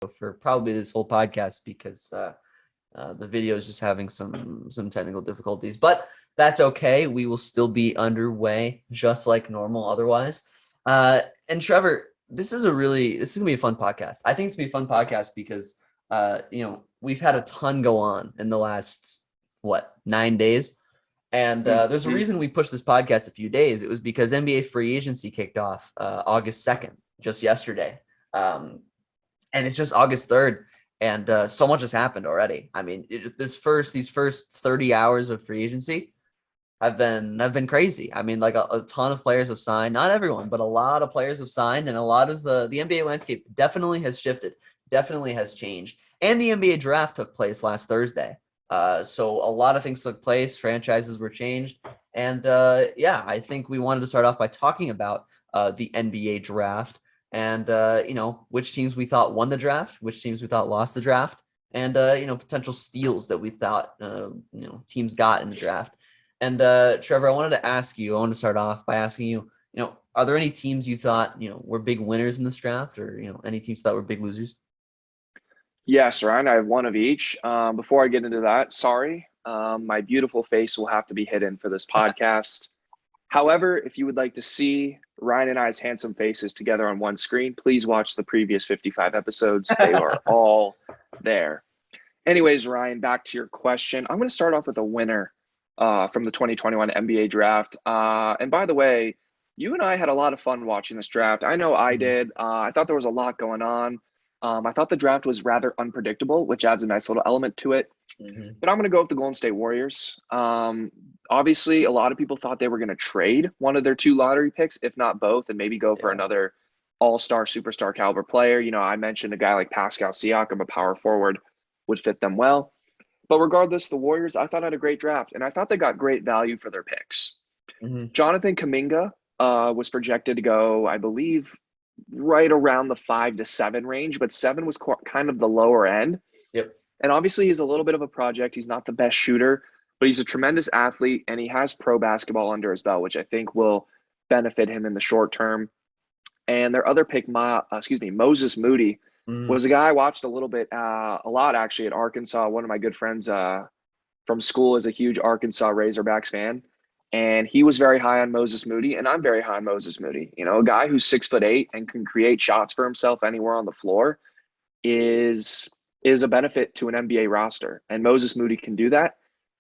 for probably this whole podcast because the video is just having some technical difficulties, but that's okay. We will still be underway just like normal otherwise. And Trevor, this is gonna be a fun podcast. I think it's gonna be a fun podcast because we've had a ton go on in the last 9 days. And there's a reason we pushed this podcast a few days. It was because NBA free agency kicked off August 2nd, just yesterday. And it's just August 3rd. And so much has happened already. I mean, these first 30 hours of free agency have been crazy. I mean, like a ton of players have signed. Not everyone, but a lot of players have signed, and a lot of the NBA landscape definitely has shifted, definitely has changed. And the NBA draft took place last Thursday. So a lot of things took place. Franchises were changed, and I think we wanted to start off by talking about the NBA draft and which teams we thought won the draft, which teams we thought lost the draft, and potential steals that we thought teams got in the draft. And Trevor, I wanted to start off by asking you, are there any teams you thought were big winners in this draft, or any teams that were big losers? Yes, Ryan, I have one of each. Before I get into that, sorry, my beautiful face will have to be hidden for this podcast. However, if you would like to see Ryan and I's handsome faces together on one screen, please watch the previous 55 episodes. They are all there. Anyways, Ryan, back to your question. I'm going to start off with a winner from the 2021 NBA draft. And by the way, you and I had a lot of fun watching this draft. I know I did. I thought there was a lot going on. I thought the draft was rather unpredictable, which adds a nice little element to it. Mm-hmm. But I'm going to go with the Golden State Warriors. Obviously, a lot of people thought they were going to trade one of their two lottery picks, if not both, and maybe go for another all-star, superstar caliber player. I mentioned a guy like Pascal Siakam, a power forward, would fit them well. But regardless, the Warriors, I thought had a great draft, and I thought they got great value for their picks. Mm-hmm. Jonathan Kuminga was projected to go, I believe, right around the 5 to 7 range, but 7 was kind of the lower end. Yep. And obviously he's a little bit of a project. He's not the best shooter, but he's a tremendous athlete, and he has pro basketball under his belt, which I think will benefit him in the short term. And their other pick, Moses Moody, was a guy I watched a lot actually at Arkansas. One of my good friends from school is a huge Arkansas Razorbacks fan. And he was very high on Moses Moody, and I'm very high on Moses Moody. A guy who's 6'8" and can create shots for himself anywhere on the floor is a benefit to an NBA roster. And Moses Moody can do that.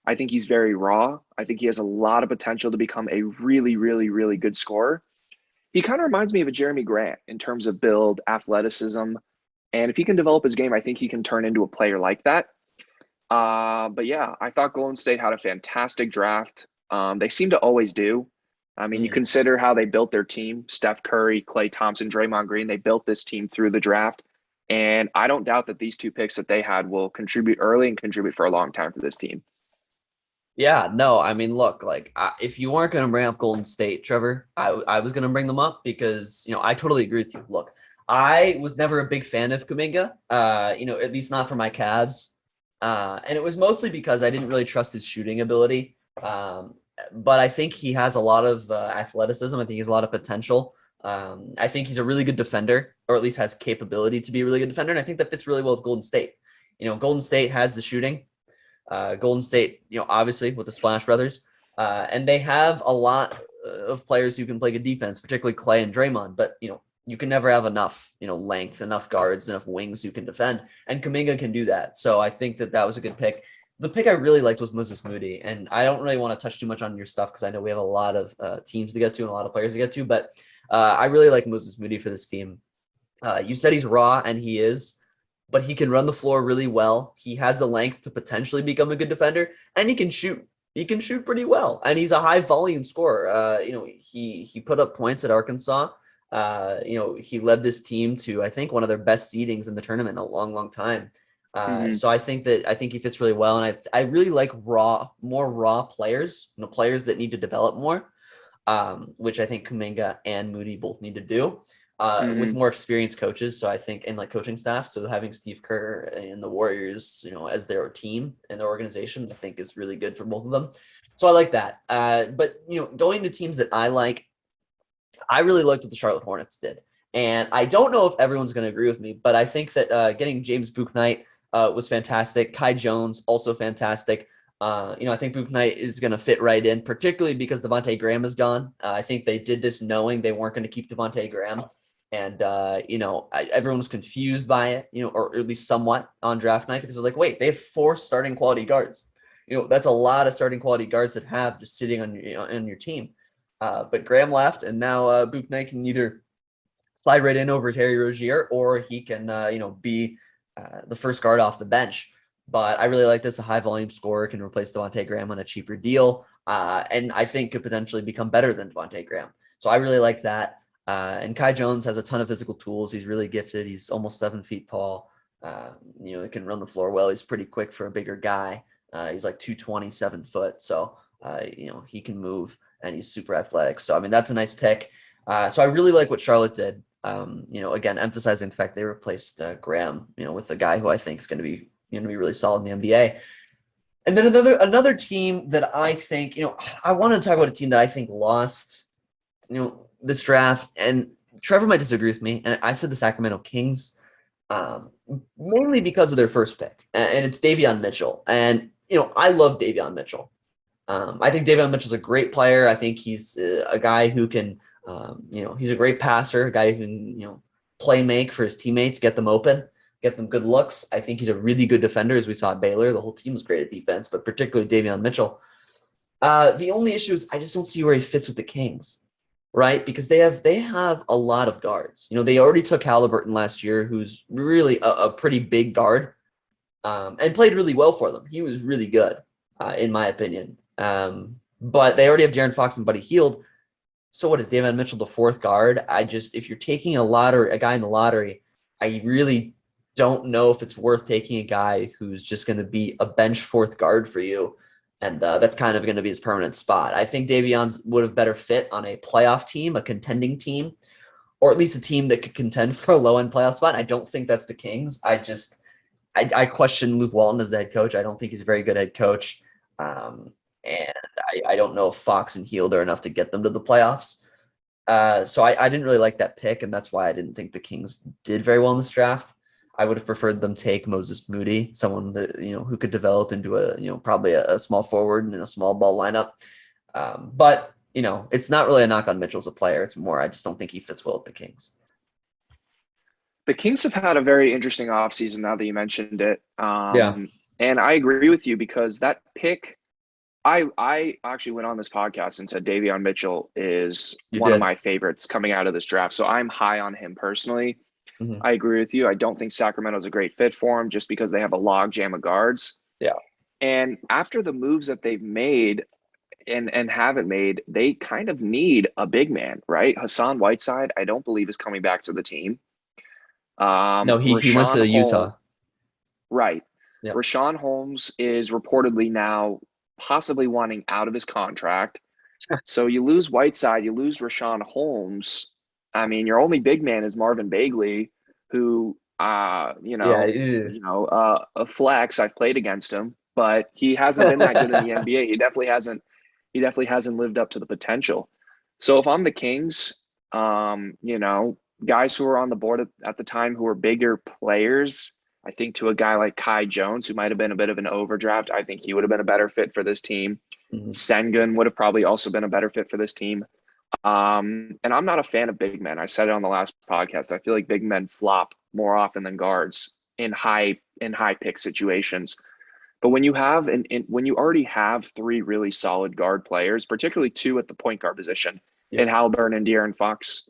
I think he's very raw. I think he has a lot of potential to become a really, really, really good scorer. He kind of reminds me of a Jeremy Grant in terms of build, athleticism. And if he can develop his game, I think he can turn into a player like that. But yeah, I thought Golden State had a fantastic draft. They seem to always do. I mean, you consider how they built their team: Steph Curry, Klay Thompson, Draymond Green. They built this team through the draft. And I don't doubt that these two picks that they had will contribute early and contribute for a long time for this team. Yeah, no, I mean, look, if you weren't going to bring up Golden State, Trevor, I was going to bring them up because, I totally agree with you. Look, I was never a big fan of Kuminga, at least not for my Cavs. And it was mostly because I didn't really trust his shooting ability. But I think he has a lot of athleticism. I think he has a lot of potential. I think he's a really good defender, or at least has capability to be a really good defender. And I think that fits really well with Golden State. Golden State has the shooting. Golden State, obviously with the Splash Brothers. And they have a lot of players who can play good defense, particularly Klay and Draymond. But, you can never have enough, length, enough guards, enough wings who can defend. And Kuminga can do that. So I think that was a good pick. The pick I really liked was Moses Moody, and I don't really want to touch too much on your stuff because I know we have a lot of teams to get to and a lot of players to get to, but I really like Moses Moody for this team. You said he's raw, and he is, but he can run the floor really well. He has the length to potentially become a good defender, and he can shoot. He can shoot pretty well, and he's a high volume scorer. He put up points at Arkansas. He led this team to, I think, one of their best seedings in the tournament in a long, long time. So I think he fits really well. And I really like more raw players, players that need to develop more, which I think Kuminga and Moody both need to do, with more experienced coaches. So I think, and coaching staff. So having Steve Kerr and the Warriors, as their team and their organization, I think is really good for both of them. So I like that. But, going to teams that I like, I really liked what the Charlotte Hornets did. And I don't know if everyone's going to agree with me, but I think that getting James Bouknight was fantastic. Kai Jones, also fantastic. I think Bouknight is going to fit right in, particularly because Devontae Graham is gone. I think they did this knowing they weren't going to keep Devontae Graham. And, everyone was confused by it, or at least somewhat on draft night because they're like, wait, they have 4 starting quality guards. That's a lot of starting quality guards that have just sitting on your team. But Graham left, and now Bouknight can either slide right in over Terry Rozier, or he can, be the first guard off the bench. But I really like this. A high volume scorer can replace Devontae Graham on a cheaper deal, and I think could potentially become better than Devontae Graham. So I really like that. And Kai Jones has a ton of physical tools. He's really gifted. He's almost 7 feet tall. He can run the floor well. He's pretty quick for a bigger guy. He's like 227 foot. So, he can move, and he's super athletic. So, I mean, that's a nice pick. So I really like what Charlotte did. Again, emphasizing the fact they replaced Graham, with a guy who I think is going to be really solid in the NBA. And then another team that I think, I want to talk about a team that I think lost, this draft, and Trevor might disagree with me, and I said the Sacramento Kings, mainly because of their first pick, and it's Davion Mitchell. And, I love Davion Mitchell. I think Davion Mitchell's a great player. I think he's a guy who can, he's a great passer, a guy who can, play make for his teammates, get them open, get them good looks. I think he's a really good defender, as we saw at Baylor. The whole team was great at defense, but particularly Davion Mitchell. The only issue is I just don't see where he fits with the Kings, right? Because they have a lot of guards. They already took Halliburton last year, who's really a pretty big guard, and played really well for them. He was really good, in my opinion. But they already have De'Aaron Fox and Buddy Hield. So what is Davion Mitchell, the 4th guard? If you're taking a guy in the lottery, I really don't know if it's worth taking a guy who's just going to be a bench 4th guard for you. And that's kind of going to be his permanent spot. I think Davion's would have better fit on a playoff team, a contending team, or at least a team that could contend for a low-end playoff spot. I don't think that's the Kings. I question Luke Walton as the head coach. I don't think he's a very good head coach. And I don't know if Fox and Hield are enough to get them to the playoffs. So I didn't really like that pick, and that's why I didn't think the Kings did very well in this draft. I would have preferred them take Moses Moody, someone that, who could develop into probably a small forward and in a small ball lineup. But, it's not really a knock on Mitchell as a player. It's more, I just don't think he fits well with the Kings. The Kings have had a very interesting offseason now that you mentioned it. Yeah. And I agree with you because that pick, I actually went on this podcast and said Davion Mitchell is one of my favorites coming out of this draft. So I'm high on him personally. Mm-hmm. I agree with you. I don't think Sacramento's a great fit for him just because they have a log jam of guards. Yeah. And after the moves that they've made and haven't made, they kind of need a big man, right? Hassan Whiteside, I don't believe is coming back to the team. No, he went to Utah. Right. Yep. Richaun Holmes is reportedly now possibly wanting out of his contract. So you lose Whiteside, you lose Richaun Holmes. I mean, your only big man is Marvin Bagley, who, a flex. I've played against him, but he hasn't been that good in the NBA. He definitely hasn't lived up to the potential. So if I'm the Kings, guys who were on the board at the time who were bigger players, I think to a guy like Kai Jones, who might have been a bit of an overdraft, I think he would have been a better fit for this team. Mm-hmm. Sengun would have probably also been a better fit for this team. And I'm not a fan of big men. I said it on the last podcast. I feel like big men flop more often than guards in high pick situations. But when you already have 3 really solid guard players, particularly 2 at the point guard position, in Halliburton and De'Aaron Fox,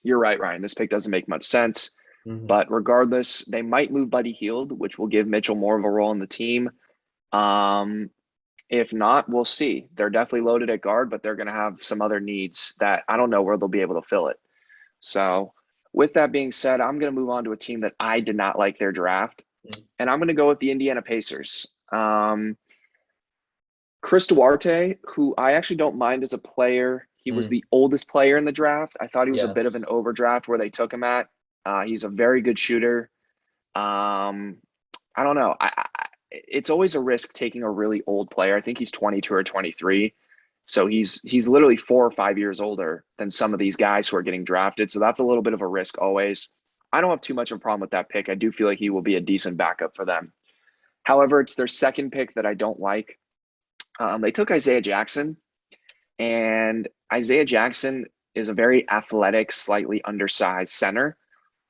you're right, Ryan. This pick doesn't make much sense. Mm-hmm. But regardless, they might move Buddy Hield, which will give Mitchell more of a role in the team. If not, we'll see. They're definitely loaded at guard, but they're going to have some other needs that I don't know where they'll be able to fill it. So with that being said, I'm going to move on to a team that I did not like their draft. And I'm going to go with the Indiana Pacers. Chris Duarte, who I actually don't mind as a player. He was the oldest player in the draft. I thought he was a bit of an overdraft where they took him at. He's a very good shooter. I don't know. It's always a risk taking a really old player. I think he's 22 or 23. So he's literally 4 or 5 years older than some of these guys who are getting drafted. So that's a little bit of a risk always. I don't have too much of a problem with that pick. I do feel like he will be a decent backup for them. However, it's their second pick that I don't like. They took Isaiah Jackson, and Isaiah Jackson is a very athletic, slightly undersized center.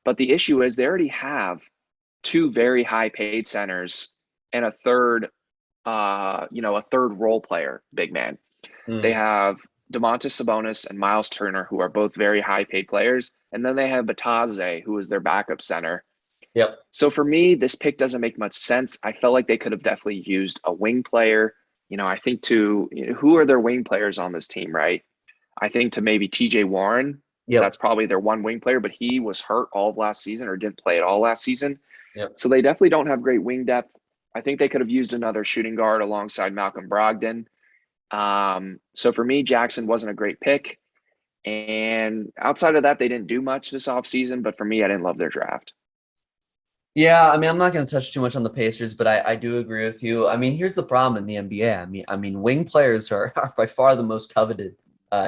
But the issue is they already have two very high paid centers and a third, a third role player, big man. They have Domantas Sabonis and Miles Turner, who are both very high paid players. And then they have Bataze, who is their backup center. Yep. So for me, this pick doesn't make much sense. I felt like they could have definitely used a wing player. I think who are their wing players on this team, right? I think to maybe TJ Warren. Yep. That's probably their one wing player, but he was hurt all of last season or didn't play at all last season. Yep. So they definitely don't have great wing depth. I think they could have used another shooting guard alongside Malcolm Brogdon. So for me, Jackson wasn't a great pick. And outside of that, they didn't do much this offseason. But for me, I didn't love their draft. Yeah, I mean, I'm not going to touch too much on the Pacers, but I do agree with you. I mean, here's the problem in the NBA. I mean, wing players are by far the most coveted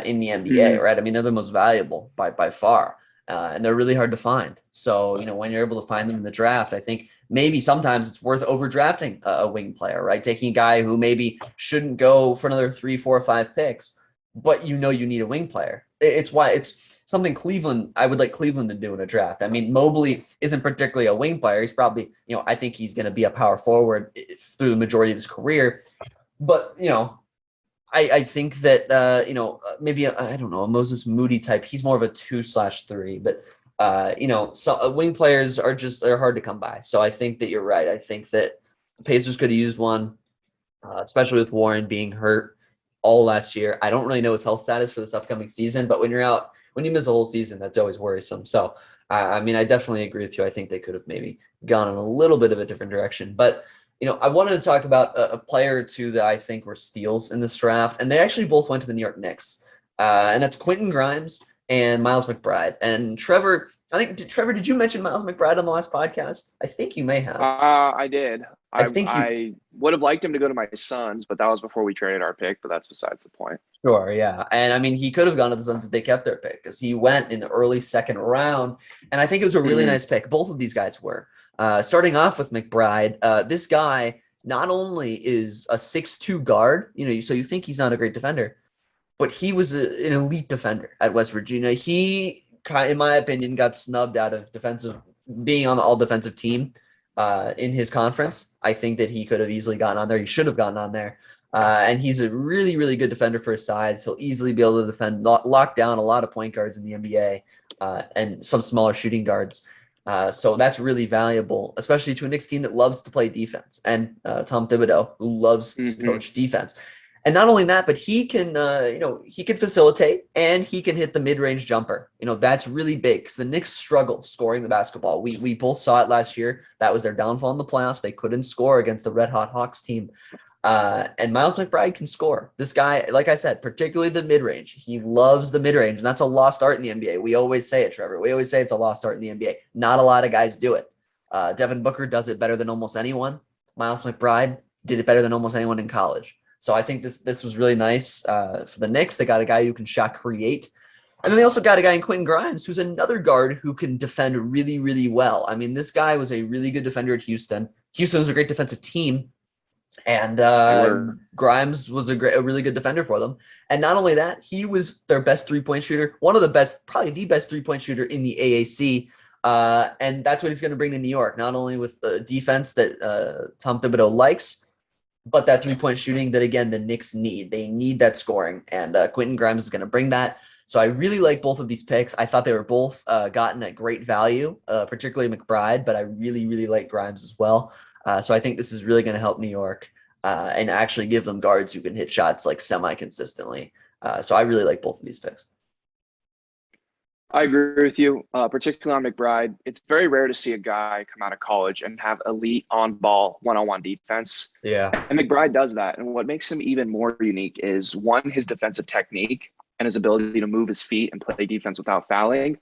in the NBA, right? I mean, they're the most valuable by far, and they're really hard to find. So, when you're able to find them in the draft, I think maybe sometimes it's worth overdrafting a wing player, right? Taking a guy who maybe shouldn't go for another 3, 4, 5 picks, but you need a wing player. It's why it's something I would like Cleveland to do in a draft. I mean, Mobley isn't particularly a wing player. He's probably, I think he's going to be a power forward through the majority of his career. But, I think that, maybe, I don't know, a Moses Moody type, he's more of a 2/3, but, so wing players they're hard to come by. So I think that you're right. I think that the Pacers could have used one, especially with Warren being hurt all last year. I don't really know his health status for this upcoming season, but when you miss a whole season, that's always worrisome. So, I mean, I definitely agree with you. I think they could have maybe gone in a little bit of a different direction, but I wanted to talk about a player or two that I think were steals in this draft, and they actually both went to the New York Knicks, and that's Quentin Grimes and Miles McBride. And Trevor, did you mention Miles McBride on the last podcast? I think you may have. I did. I would have liked him to go to my Suns, but that was before we traded our pick, but that's besides the point. Sure, yeah. And I mean, he could have gone to the Suns if they kept their pick because he went in the early second round, and I think it was a really nice pick. Both of these guys were. Starting off with McBride, this guy not only is a 6'2" guard, so you think he's not a great defender, but he was an elite defender at West Virginia. He, in my opinion, got snubbed out of being on the all-defensive team in his conference. I think that he could have easily gotten on there. He should have gotten on there. And he's a really, really good defender for his size. He'll easily be able to defend, lock down a lot of point guards in the NBA and some smaller shooting guards. So that's really valuable, especially to a Knicks team that loves to play defense, and Tom Thibodeau, who loves to coach defense. And not only that, but he can, he can facilitate and he can hit the mid-range jumper. That's really big because the Knicks struggle scoring the basketball. We both saw it last year. That was their downfall in the playoffs. They couldn't score against the Red Hot Hawks team. And Miles McBride can score. This guy, like I said, particularly the mid-range, he loves the mid-range, and that's a lost art in the NBA. We always say it, Trevor. We always say it's a lost art in the NBA. Not a lot of guys do it. Devin Booker does it better than almost anyone. Miles McBride did it better than almost anyone in college. So I think this was really nice for the Knicks. They got a guy who can shot create. And then they also got a guy in Quentin Grimes, who's another guard who can defend really, really well. I mean, this guy was a really good defender at Houston. Houston was a great defensive team. And Grimes was a really good defender for them. And not only that, he was their best three-point shooter, one of the best, probably the best three-point shooter in the AAC. And that's what he's going to bring to New York, not only with the defense that Tom Thibodeau likes, but that three-point shooting that, again, the Knicks need. They need that scoring, and Quentin Grimes is going to bring that. So I really like both of these picks. I thought they were both gotten at great value, particularly McBride, but I really, really like Grimes as well. So I think this is really going to help New York and actually give them guards who can hit shots like semi-consistently. So I really like both of these picks. I agree with you, particularly on McBride. It's very rare to see a guy come out of college and have elite on-ball, one-on-one defense. Yeah. And McBride does that. And what makes him even more unique is, one, his defensive technique and his ability to move his feet and play defense without fouling.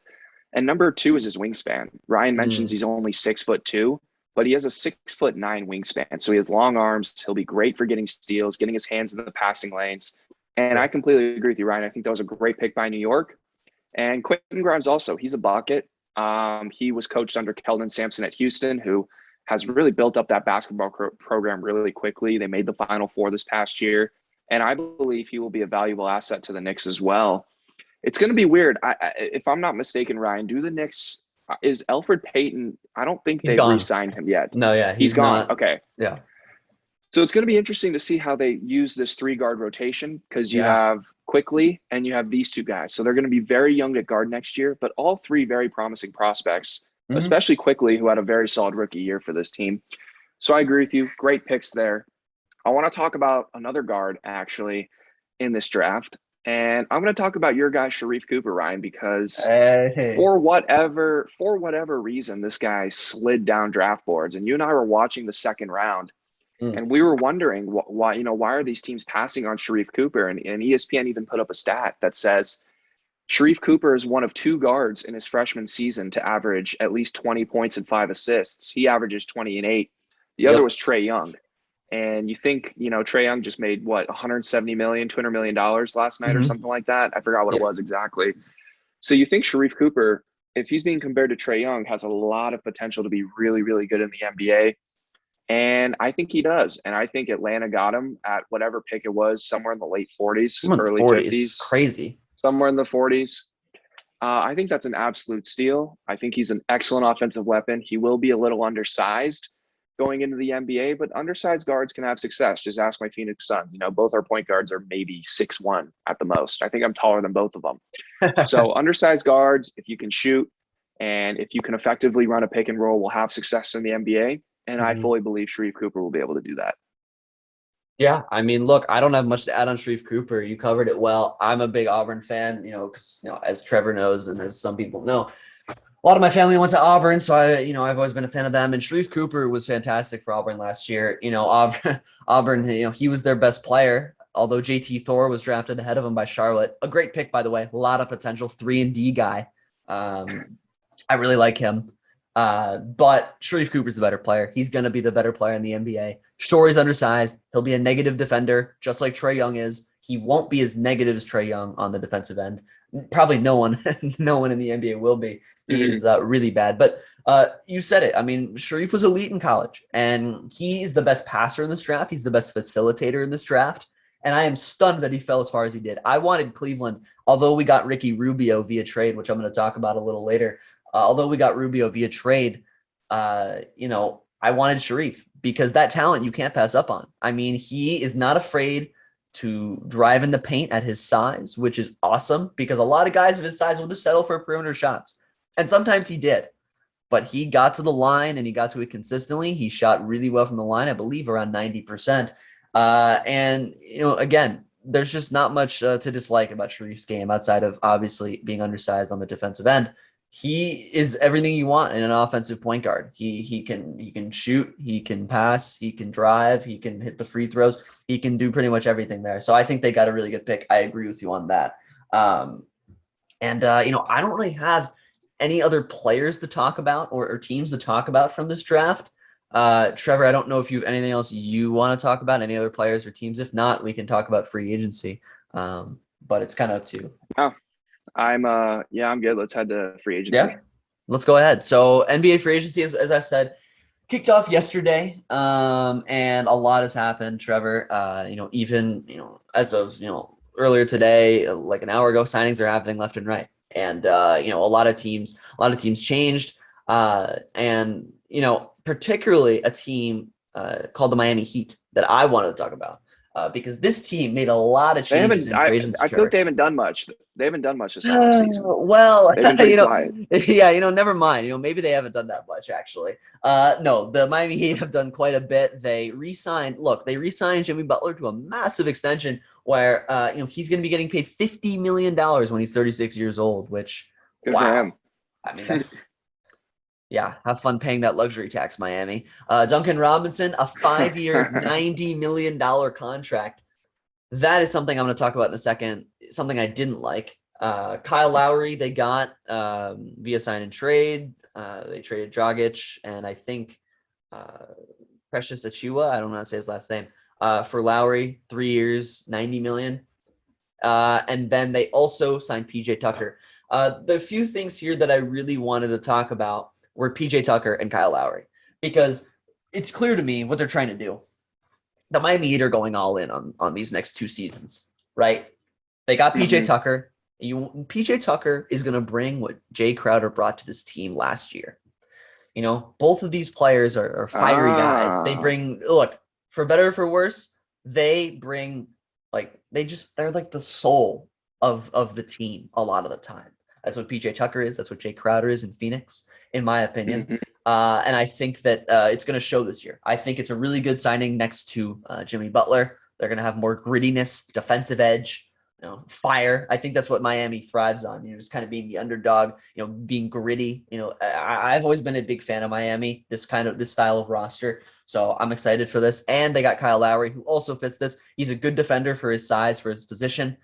And number two is his wingspan. Ryan mentions he's only 6'2", but he has a 6'9" wingspan. So he has long arms. He'll be great for getting steals, getting his hands in the passing lanes. And Yeah. I completely agree with you, Ryan. I think that was a great pick by New York. And Quentin Grimes also, he's a bucket. He was coached under Keldon Sampson at Houston, who has really built up that basketball program really quickly. They made the Final Four this past year, and I believe he will be a valuable asset to the Knicks as well. It's going to be weird. If I'm not mistaken, Ryan, do the Knicks is Elfrid Payton? I don't think He's they've gone. re-signed him yet. No, yeah, He's he's gone. not. Okay. Yeah. So it's going to be interesting to see how they use this 3 guard rotation because you Yeah. have Quickly and you have these 2 guys. So they're going to be very young at guard next year, but all 3 very promising prospects, Hmm. especially Quickly, who had a very solid rookie year for this team. So I agree with you. Great picks there. I want to talk about another guard actually in this draft. And I'm going to talk about your guy, Sharif Cooper, Ryan, because Hey. for whatever reason, this guy slid down draft boards. And you and I were watching the second round Mm. and we were wondering why are these teams passing on Sharif Cooper? And ESPN even put up a stat that says Sharif Cooper is one of 2 guards in his freshman season to average at least 20 points and 5 assists. He averages 20 and 8. The other Yep. was Trae Young. And you think, Trae Young just made what, 170 million, $200 million last night or Hmm. something like that. I forgot what it Yeah. was exactly. So you think Sharif Cooper, if he's being compared to Trae Young, has a lot of potential to be really, really good in the NBA. And I think he does. And I think Atlanta got him at whatever pick it was, somewhere in the late 40s, Someone early 40s. 50s, Crazy. somewhere in the 40s. I think that's an absolute steal. I think he's an excellent offensive weapon. He will be a little undersized going into the NBA, but undersized guards can have success. Just ask my Phoenix Suns. Both our point guards are maybe 6'1" at the most. I think I'm taller than both of them. So undersized guards, if you can shoot and if you can effectively run a pick and roll, will have success in the NBA. And I Mhm. fully believe Sharif Cooper will be able to do that. Yeah, I mean, look, I don't have much to add on Sharif Cooper. You covered it well. I'm a big Auburn fan, because as Trevor knows and as some people know, a lot of my family went to Auburn, so I've always been a fan of them. And Sharif Cooper was fantastic for Auburn last year. Auburn, he was their best player. Although JT Thor was drafted ahead of him by Charlotte, a great pick by the way, a lot of potential, 3-and-D guy. I really like him. But Sharif Cooper's the better player. He's going to be the better player in the NBA. Story's undersized. He'll be a negative defender, just like Trae Young is. He won't be as negative as Trae Young on the defensive end. Probably no one in the NBA will be. He is really bad. But you said it. I mean, Sharif was elite in college, and he is the best passer in this draft. He's the best facilitator in this draft. And I am stunned that he fell as far as he did. I wanted Cleveland, although we got Ricky Rubio via trade, which I'm going to talk about a little later. Although we got Rubio via trade, I wanted Sharif because that talent you can't pass up on. I mean, he is not afraid to drive in the paint at his size, which is awesome because a lot of guys of his size will just settle for perimeter shots. And sometimes he did, but he got to the line and he got to it consistently. He shot really well from the line, I believe around 90%. Again, there's just not much to dislike about Sharif's game outside of obviously being undersized on the defensive end. He is everything you want in an offensive point guard. He can shoot, he can pass, he can drive, he can hit the free throws, he can do pretty much everything there. So I think they got a really good pick. I agree with you on that. I don't really have any other players to talk about or teams to talk about from this draft. Trevor, I don't know if you have anything else you want to talk about, any other players or teams. If not, we can talk about free agency. But it's kind of up to you. Oh, I'm good. Let's head to free agency. Yeah, let's go ahead. So NBA free agency, as I said, kicked off yesterday, and a lot has happened. Trevor, as of earlier today, like an hour ago, signings are happening left and right, and a lot of teams changed, and particularly a team called the Miami Heat that I wanted to talk about. Because this team made a lot of changes in free agency. I feel like they haven't done much. They haven't done much this offseason. Well, They've been pretty quiet. Yeah, never mind. Maybe they haven't done that much actually. No, the Miami Heat have done quite a bit. They re-signed Jimmy Butler to a massive extension where he's going to be getting paid $50 million when he's 36 years old, which Good for him. I mean, that's yeah, have fun paying that luxury tax, Miami. Duncan Robinson, a 5-year, $90 million contract. That is something I'm going to talk about in a second. Something I didn't like. Kyle Lowry, they got via sign and trade. They traded Dragic and I think Precious Achua. I don't know how to say his last name. For Lowry, 3 years, $90 million. And then they also signed PJ Tucker. The few things here that I really wanted to talk about were PJ Tucker and Kyle Lowry, because it's clear to me what they're trying to do. The Miami Heat are going all in on these next 2 seasons, right? They got PJ Tucker. PJ Tucker is going to bring what Jay Crowder brought to this team last year. Both of these players are fiery guys. They bring, look, for better or for worse, they bring they're like the soul of the team a lot of the time. That's what PJ Tucker is. That's what Jay Crowder is in Phoenix, in my opinion. And I think that it's going to show this year. I think it's a really good signing next to Jimmy Butler. They're going to have more grittiness, defensive edge, fire. I think that's what Miami thrives on, just kind of being the underdog, being gritty. I've always been a big fan of Miami, this style of roster. So I'm excited for this. And they got Kyle Lowry, who also fits this. He's a good defender for his size, for his position.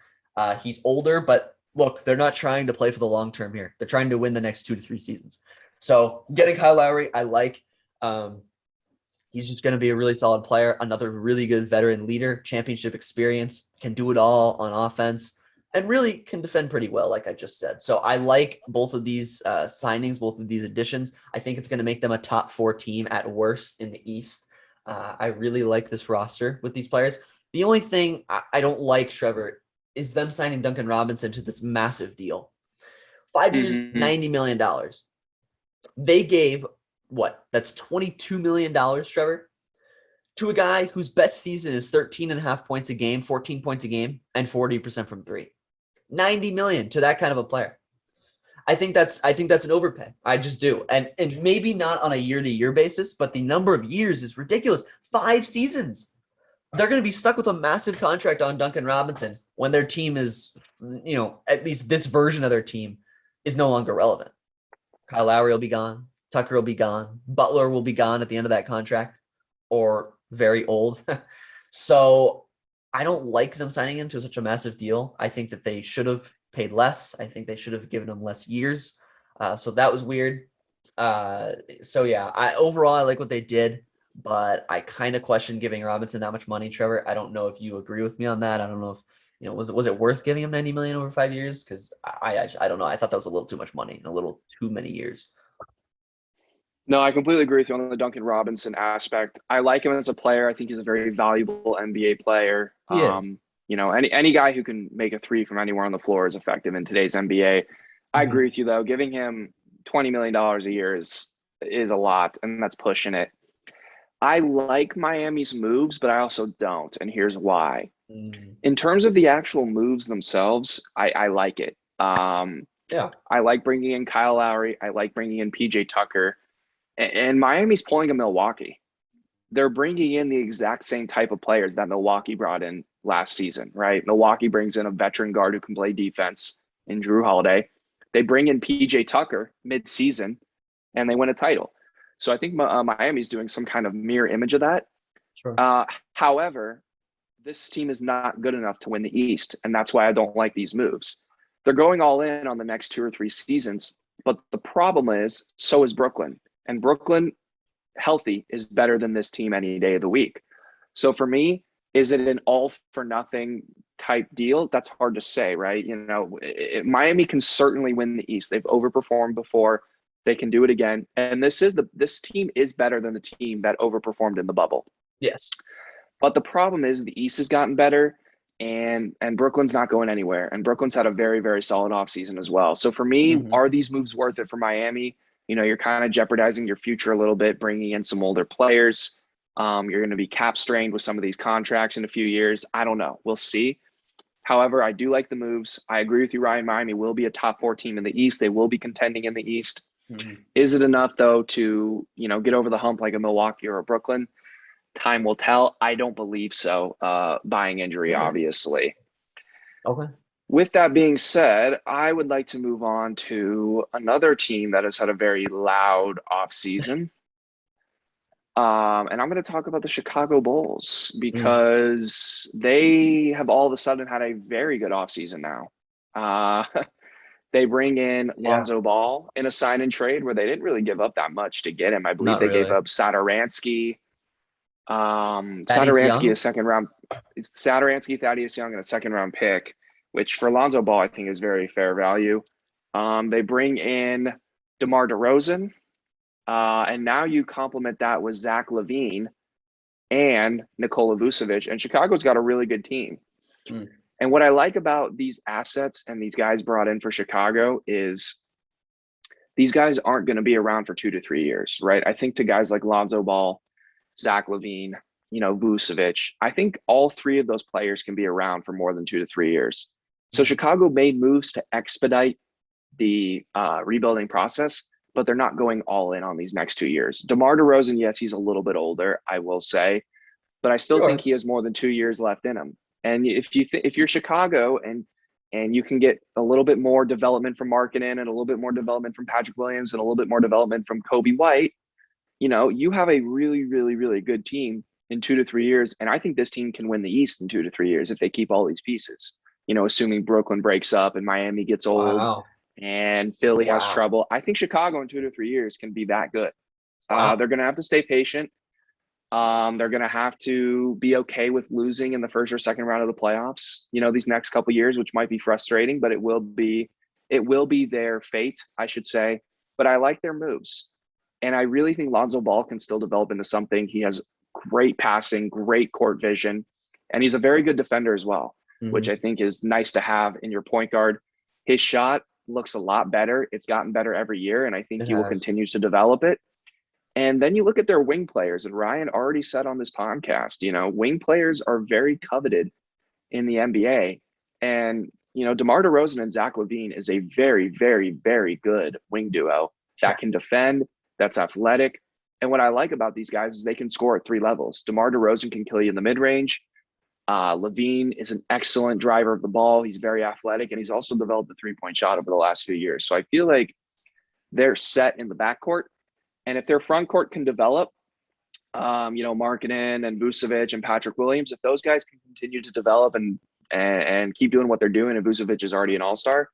He's older, but look, they're not trying to play for the long term here. They're trying to win the next 2 to 3 seasons. So getting Kyle Lowry, I like. He's just going to be a really solid player, another really good veteran leader, championship experience, can do it all on offense, and really can defend pretty well, like I just said. So I like both of these signings, both of these additions. I think it's going to make them a top 4 team at worst in the East. I really like this roster with these players. The only thing I don't like, Trevor, is them signing Duncan Robinson to this massive deal. 5 years, $90 million. They gave what? That's $22 million, Trevor, to a guy whose best season is 13.5 points a game, 14 points a game, and 40% from three. $90 million to that kind of a player. I think that's an overpay. I just do. And maybe not on a year-to-year basis, but the number of years is ridiculous. 5 seasons. They're going to be stuck with a massive contract on Duncan Robinson when their team is, at least this version of their team is no longer relevant. Kyle Lowry will be gone. Tucker will be gone. Butler will be gone at the end of that contract, or very old. So I don't like them signing him to such a massive deal. I think that they should have paid less. I think they should have given him less years. So that was weird. So yeah, overall, I like what they did, but I kind of question giving Robinson that much money, Trevor. I don't know if you agree with me on that. I don't know if, was it worth giving him 90 million over 5 years? Because I don't know. I thought that was a little too much money in a little too many years. No, I completely agree with you on the Duncan Robinson aspect. I like him as a player. I think he's a very valuable NBA player. He is. Any guy who can make a three from anywhere on the floor is effective in today's NBA. I agree with you, though. Giving him $20 million a year is a lot, and that's pushing it. I like Miami's moves, but I also don't, and here's why. In terms of the actual moves themselves, I like it. Yeah. I like bringing in Kyle Lowry. I like bringing in PJ Tucker. And Miami's pulling a Milwaukee. They're bringing in the exact same type of players that Milwaukee brought in last season, right? Milwaukee brings in a veteran guard who can play defense in Jrue Holiday. They bring in PJ Tucker mid-season, and they win a title. So I think Miami's doing some kind of mirror image of that. Sure. However, this team is not good enough to win the East, and that's why I don't like these moves. They're going all in on the next 2 or 3 seasons, but the problem is, so is Brooklyn. And Brooklyn, healthy, is better than this team any day of the week. So for me, is it an all-for-nothing type deal? That's hard to say, right? Miami can certainly win the East. They've overperformed before. They can do it again. And this team is better than the team that overperformed in the bubble. Yes. But the problem is the East has gotten better, and Brooklyn's not going anywhere. And Brooklyn's had a very, very solid offseason as well. So for me, are these moves worth it for Miami? You're kind of jeopardizing your future a little bit, bringing in some older players. You're going to be cap strained with some of these contracts in a few years. I don't know. We'll see. However, I do like the moves. I agree with you, Ryan. Miami will be a top 4 team in the East. They will be contending in the East. Is it enough, though, to get over the hump like a Milwaukee or a Brooklyn? Time will tell. I don't believe so. Buying injury, obviously. Okay. With that being said, I would like to move on to another team that has had a very loud offseason. And I'm going to talk about the Chicago Bulls because they have all of a sudden had a very good offseason now. They bring in Lonzo Ball in a sign and trade where they didn't really give up that much to get him. I believe gave up Satoransky. Satoransky, a second round. It's Satoransky, Thaddeus Young, and a second round pick. which for Lonzo Ball, I think is very fair value. They bring in DeMar DeRozan, and now you complement that with Zach LaVine and Nikola Vucevic, and Chicago's got a really good team. Mm. And what I like about these assets and these guys brought in for Chicago is these guys aren't going to be around for 2 to 3 years, right? I think to guys like Lonzo Ball, Zach LaVine, Vucevic, I think all three of those players can be around for more than 2 to 3 years. So Chicago made moves to expedite the rebuilding process, but they're not going all in on these next 2 years. DeMar DeRozan, yes, he's a little bit older, I will say, but I still think he has more than 2 years left in him. And if you're Chicago and you can get a little bit more development from Markkanen and a little bit more development from Patrick Williams and a little bit more development from Kobe White, you have a really, really, really good team in 2 to 3 years. And I think this team can win the East in 2 to 3 years if they keep all these pieces, assuming Brooklyn breaks up and Miami gets old and Philly has trouble. I think Chicago in 2 to 3 years can be that good. They're going to have to stay patient. They're going to have to be okay with losing in the first or second round of the playoffs, these next couple of years, which might be frustrating, but it will be their fate, I should say. But I like their moves. And I really think Lonzo Ball can still develop into something. He has great passing, great court vision, and he's a very good defender as well, which I think is nice to have in your point guard. His shot looks a lot better. It's gotten better every year, and I think he will continue to develop it. And then you look at their wing players, and Ryan already said on this podcast, wing players are very coveted in the NBA. And, DeMar DeRozan and Zach LaVine is a very, very, very good wing duo that can defend, that's athletic. And what I like about these guys is they can score at 3 levels. DeMar DeRozan can kill you in the mid-range. LaVine is an excellent driver of the ball. He's very athletic, and he's also developed a 3-point shot over the last few years. So I feel like they're set in the backcourt. And if their front court can develop, Markkanen and Vucevic and Patrick Williams, if those guys can continue to develop and keep doing what they're doing, and Vucevic is already an all-star,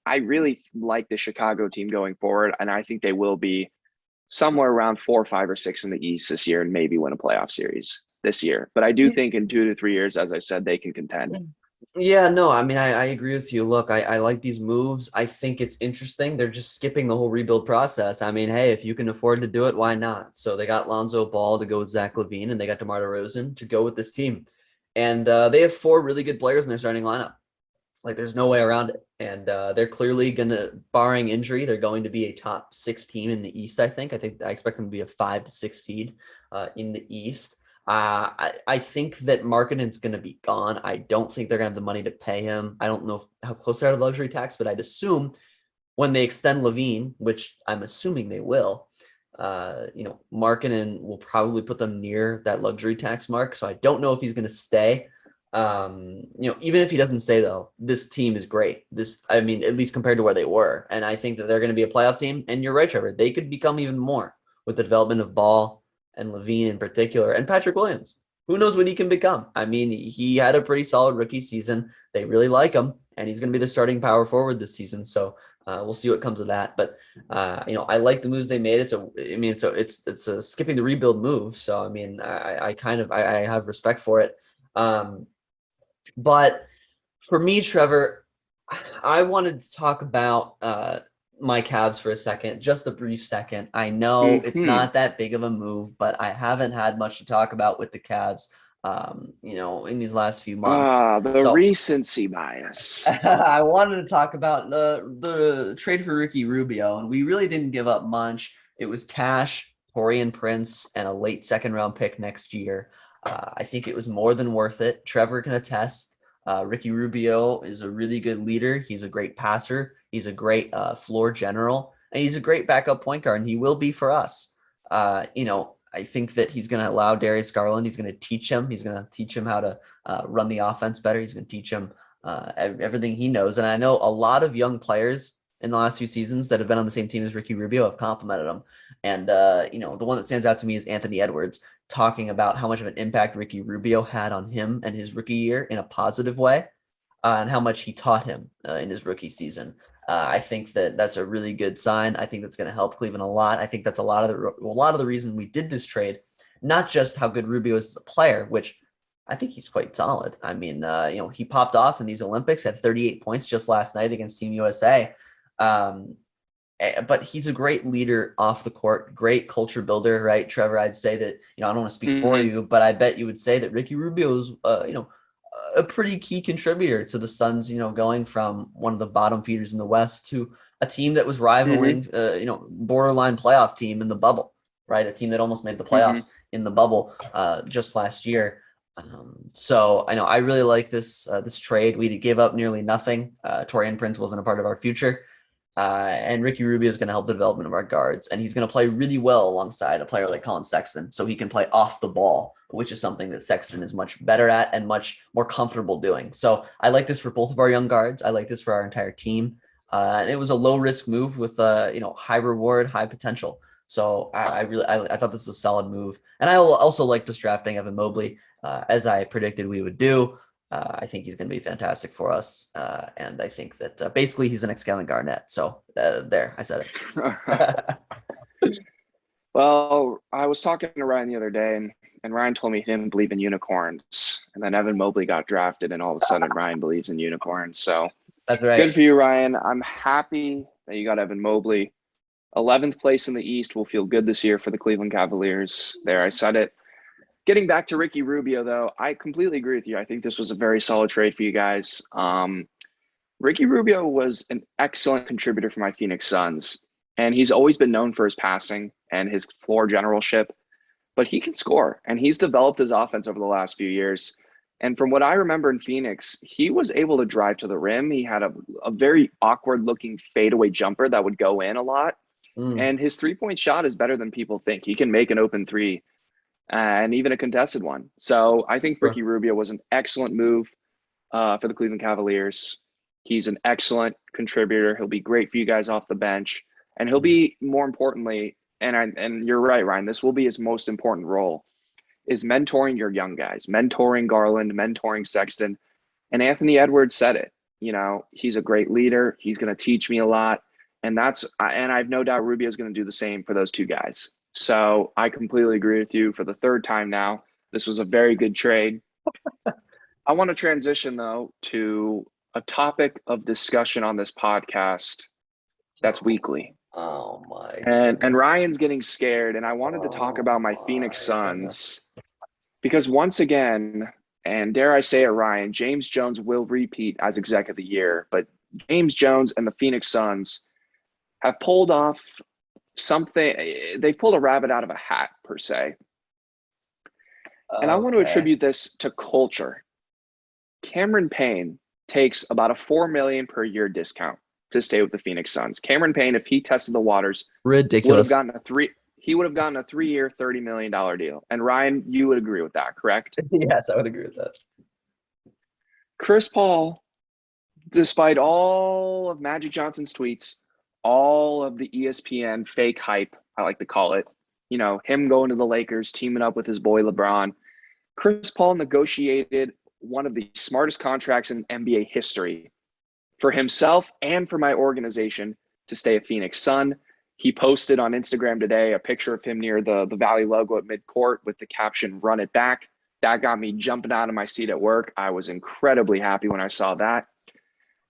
I really like the Chicago team going forward. And I think they will be somewhere around 4, 5, or 6 in the East this year and maybe win a playoff series this year. But I do think in 2 to 3 years, as I said, they can contend. Yeah, no, I mean, I agree with you. Look, I like these moves. I think it's interesting. They're just skipping the whole rebuild process. I mean, hey, if you can afford to do it, why not? So they got Lonzo Ball to go with Zach LaVine, and they got DeMar DeRozan to go with this team. And they have 4 really good players in their starting lineup. Like, there's no way around it. And they're clearly going to, barring injury, they're going to be a top 6 team in the East, I think. I expect them to be a 5 to 6 seed in the East. I think that Markkanen's going to be gone. I don't think they're going to have the money to pay him. I don't know how close they are to the luxury tax, but I'd assume when they extend LaVine, which I'm assuming they will, Markkanen will probably put them near that luxury tax mark. So I don't know if he's going to stay. Even if he doesn't stay, though, this team is great. At least compared to where they were. And I think that they're going to be a playoff team. And you're right, Trevor. They could become even more with the development of Ball and LaVine in particular, and Patrick Williams. Who knows what he can become? I mean, he had a pretty solid rookie season. They really like him, and he's going to be the starting power forward this season. So we'll see what comes of that. But I like the moves they made. It's a skipping the rebuild move. So I mean, I have respect for it. But for me, Trevor, I wanted to talk about my Cavs for a second, just a brief second. I know it's not that big of a move, but I haven't had much to talk about with the Cavs, in these last few months. Recency bias. I wanted to talk about the trade for Ricky Rubio, and we really didn't give up much. It was cash, Taurean Prince, and a late 2nd round pick next year. I think it was more than worth it. Trevor can attest. Ricky Rubio is a really good leader. He's a great passer. He's a great floor general, and he's a great backup point guard, and he will be for us. I think that he's going to allow Darius Garland. He's going to teach him. He's going to teach him how to run the offense better. He's going to teach him everything he knows. And I know a lot of young players in the last few seasons that have been on the same team as Ricky Rubio have complimented him. And, the one that stands out to me is Anthony Edwards, talking about how much of an impact Ricky Rubio had on him and his rookie year in a positive way, and how much he taught him in his rookie season. I think that that's a really good sign. I think that's going to help Cleveland a lot. I think that's a lot of the reason we did this trade, not just how good Rubio is as a player, which I think he's quite solid. I mean, he popped off in these Olympics, had 38 points just last night against Team USA. Um, but he's a great leader off the court, great culture builder, right? Trevor, I'd say that, I don't want to speak for Hmm. you, but I bet you would say that Ricky Rubio is, a pretty key contributor to the Suns, going from one of the bottom feeders in the West to a team that was Hmm. rivaling, borderline playoff team in the bubble, right? A team that almost made the Hmm. playoffs in the bubble just last year. So I know I really like this trade. We gave up nearly nothing. Torian Prince wasn't a part of our future. And Ricky Rubio is going to help the development of our guards, and he's going to play really well alongside a player like Colin Sexton, so he can play off the ball, which is something that Sexton is much better at and much more comfortable doing. So I like this for both of our young guards. I like this for our entire team. And it was a low risk move with high reward, high potential. So I thought this was a solid move, and I also like this drafting Evan Mobley, as I predicted we would do. I think he's going to be fantastic for us. And I think that basically he's the next Kevin Garnett. So there, I said it. Well, I was talking to Ryan the other day, and Ryan told me he didn't believe in unicorns. And then Evan Mobley got drafted, and all of a sudden Ryan believes in unicorns. So That's good right. for you, Ryan. I'm happy that you got Evan Mobley. 11th place in the East will feel good this year for the Cleveland Cavaliers. There, I said it. Getting back to Ricky Rubio, though, I completely agree with you. I think this was a very solid trade for you guys. Ricky Rubio was an excellent contributor for my Phoenix Suns, and he's always been known for his passing and his floor generalship, but he can score, and he's developed his offense over the last few years. And from what I remember in Phoenix, he was able to drive to the rim. He had a very awkward looking fadeaway jumper that would go in a lot. Mm, And his 3 point shot is better than people think. He can make an open three and even a contested one. So I think Ricky sure. Rubio was an excellent move for the Cleveland Cavaliers. He's an excellent contributor. He'll be great for you guys off the bench, and he'll be more importantly. And you're right, Ryan. This will be his most important role is mentoring your young guys, mentoring Garland, mentoring Sexton. And Anthony Edwards said it. He's a great leader. He's going to teach me a lot, and I have no doubt Rubio is going to do the same for those two guys. So I completely agree with you for the third time now. This was a very good trade. I want to transition though to a topic of discussion on this podcast that's weekly. Oh my And goodness. Ryan's getting scared, and I wanted to talk Oh about my Phoenix my Suns goodness. because once again, and dare I say it, Ryan, James Jones will repeat as exec of the year, but James Jones and the Phoenix Suns have pulled off something. They've pulled a rabbit out of a hat, per se. And I want to Okay. attribute this to culture. Cameron Payne takes about a $4 million per year discount to stay with the Phoenix Suns. Cameron Payne, if he tested the waters, would have Ridiculous. gotten a three. He would have gotten a 3 year, $30 million deal. And Ryan, you would agree with that, correct? Yes, I would agree with that. Chris Paul, despite all of Magic Johnson's tweets, all of the ESPN fake hype, I like to call it, him going to the Lakers, teaming up with his boy LeBron, Chris Paul negotiated one of the smartest contracts in NBA history for himself and for my organization to stay a Phoenix Sun. He posted on Instagram today a picture of him near the Valley logo at midcourt with the caption, "Run it back." That got me jumping out of my seat at work. I was incredibly happy when I saw that.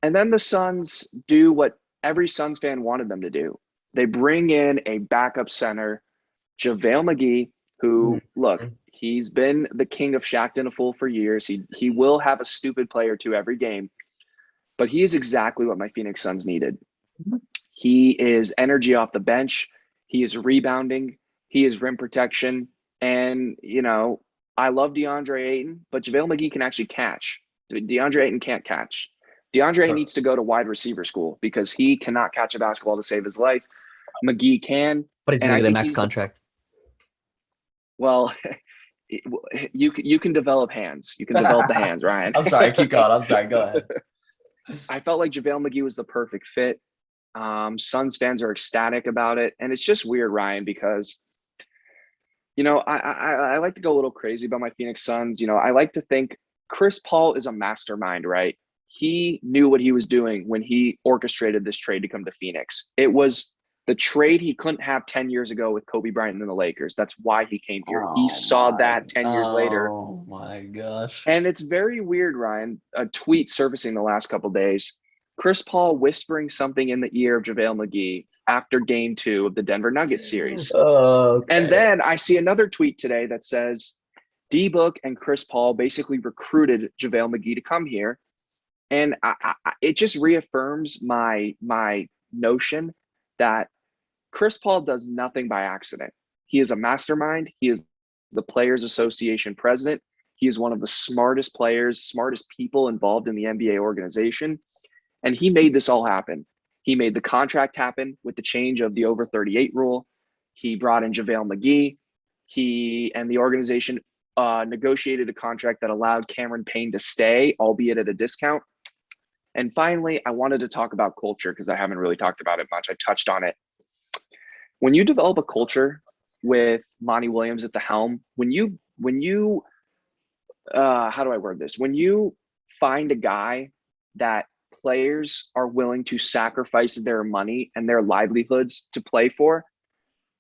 And then the Suns do what every Suns fan wanted them to do. They bring in a backup center, JaVale McGee, who, look, Mhm. he's been the king of Shaqtin' a Fool for years. He will have a stupid play or two every game, but he is exactly what my Phoenix Suns needed. He is energy off the bench. He is rebounding. He is rim protection. And, I love DeAndre Ayton, but JaVale McGee can actually catch. DeAndre Ayton can't catch. DeAndre Sure. needs to go to wide receiver school because he cannot catch a basketball to save his life. McGee can. But he's And going to I get a think max he's the, contract. well, you can develop hands. You can develop the hands, Ryan. I'm sorry. Keep going. I'm sorry. Go ahead. I felt like JaVale McGee was the perfect fit. Suns fans are ecstatic about it. And it's just weird, Ryan, because, I like to go a little crazy about my Phoenix Suns. I like to think Chris Paul is a mastermind, right? He knew what he was doing when he orchestrated this trade to come to Phoenix. It was The trade he couldn't have 10 years ago with Kobe Bryant and the Lakers. That's why he came here. He saw that 10 years later. Oh my gosh. And it's very weird, Ryan. A tweet surfacing the last couple days. Chris Paul whispering something in the ear of JaVale McGee after game 2 of the Denver Nuggets series. Okay. And then I see another tweet today that says D-Book and Chris Paul basically recruited JaVale McGee to come here. And it just reaffirms my notion that Chris Paul does nothing by accident. He is a mastermind. He is the Players Association president. He is one of the smartest players, smartest people involved in the NBA organization. And he made this all happen. He made the contract happen with the change of the over 38 rule. He brought in JaVale McGee. He and the organization negotiated a contract that allowed Cameron Payne to stay, albeit at a discount. And finally, I wanted to talk about culture because I haven't really talked about it much. I touched on it. When you develop a culture with Monty Williams at the helm, when you how do I word this? When you find a guy that players are willing to sacrifice their money and their livelihoods to play for,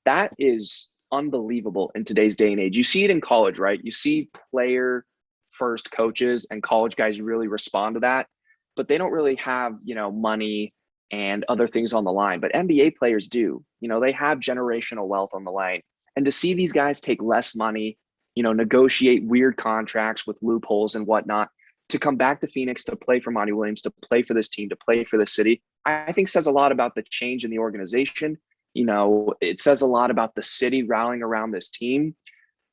that is unbelievable in today's day and age. You see it in college, right? You see player first coaches and college guys really respond to that, but they don't really have, money and other things on the line. But NBA players do. They have generational wealth on the line. And to see these guys take less money, negotiate weird contracts with loopholes and whatnot, to come back to Phoenix to play for Monty Williams, to play for this team, to play for this city, I think says a lot about the change in the organization. It says a lot about the city rallying around this team.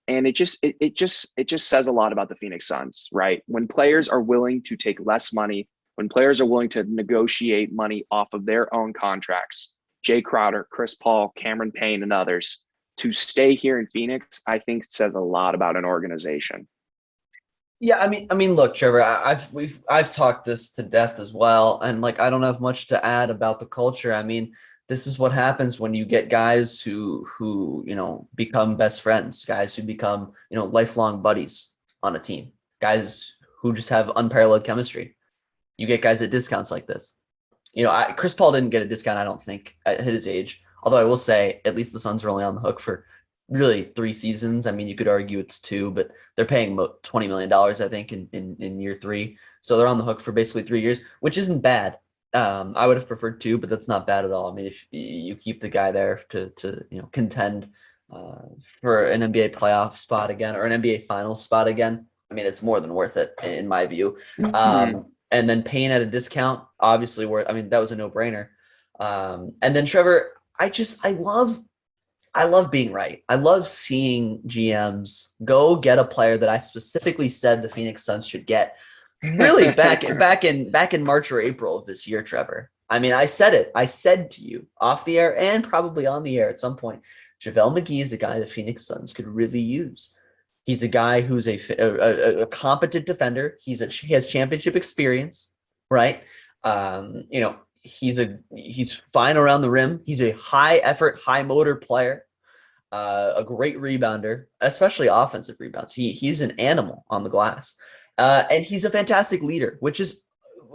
And it just says a lot about the Phoenix Suns, right? When players are willing to take less money, when players are willing to negotiate money off of their own contracts, Jay Crowder, Chris Paul, Cameron Payne, and others, to stay here in Phoenix, I think says a lot about an organization. Yeah, I mean, look, Trevor, I've talked this to death as well, and I don't have much to add about the culture. I mean, this is what happens when you get guys who become best friends, guys who become lifelong buddies on a team, guys who just have unparalleled chemistry. You get guys at discounts like this. Chris Paul didn't get a discount, I don't think, at his age. Although I will say, at least the Suns are only on the hook for really 3 seasons. I mean, you could argue it's 2, but they're paying $20 million, I think, in year 3. So they're on the hook for basically 3 years, which isn't bad. I would have preferred 2, but that's not bad at all. I mean, if you keep the guy there to contend for an NBA playoff spot again or an NBA finals spot again, I mean, it's more than worth it in my view. And then Payne at a discount, obviously that was a no-brainer. And then Trevor, I love being right. I love seeing GMs go get a player that I specifically said the Phoenix Suns should get. Really, back in March or April of this year, Trevor. I mean, I said it. I said to you off the air and probably on the air at some point, JaVale McGee is a guy the Phoenix Suns could really use. He's a guy who's a competent defender. He has championship experience, right? He's fine around the rim. He's a high effort, high motor player, a great rebounder, especially offensive rebounds. He's an animal on the glass, and he's a fantastic leader, which is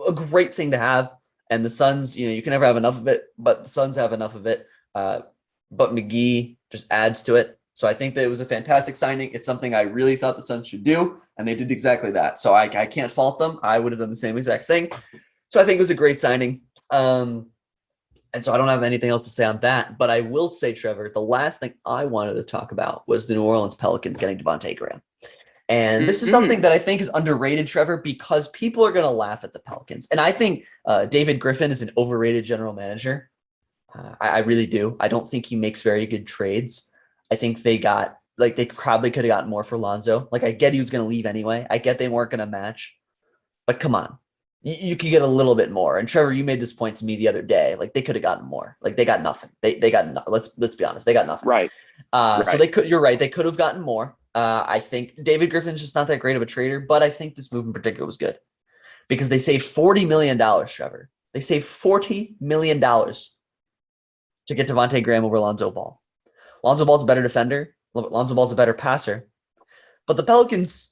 a great thing to have. And the Suns, you can never have enough of it, but the Suns have enough of it. But McGee just adds to it. So I think that it was a fantastic signing. It's something I really thought the Suns should do, and they did exactly that. So I can't fault them. I would have done the same exact thing. So I think it was a great signing. And so I don't have anything else to say on that, but I will say, Trevor, the last thing I wanted to talk about was the New Orleans Pelicans getting Devontae Graham. And this is something that I think is underrated, Trevor, because people are going to laugh at the Pelicans. And I think David Griffin is an overrated general manager. I really do. I don't think he makes very good trades. I think they probably could have gotten more for Lonzo. I get he was going to leave anyway. I get they weren't going to match, but come on. You could get a little bit more. And Trevor, you made this point to me the other day. They could have gotten more. They got nothing. They got nothing. Let's be honest. They got nothing. Right. So you're right. They could have gotten more. I think David Griffin's just not that great of a trader, but I think this move in particular was good because they saved $40 million, Trevor. They saved $40 million to get Devontae Graham over Lonzo Ball. Lonzo Ball's a better defender. Lonzo Ball's a better passer. But the Pelicans,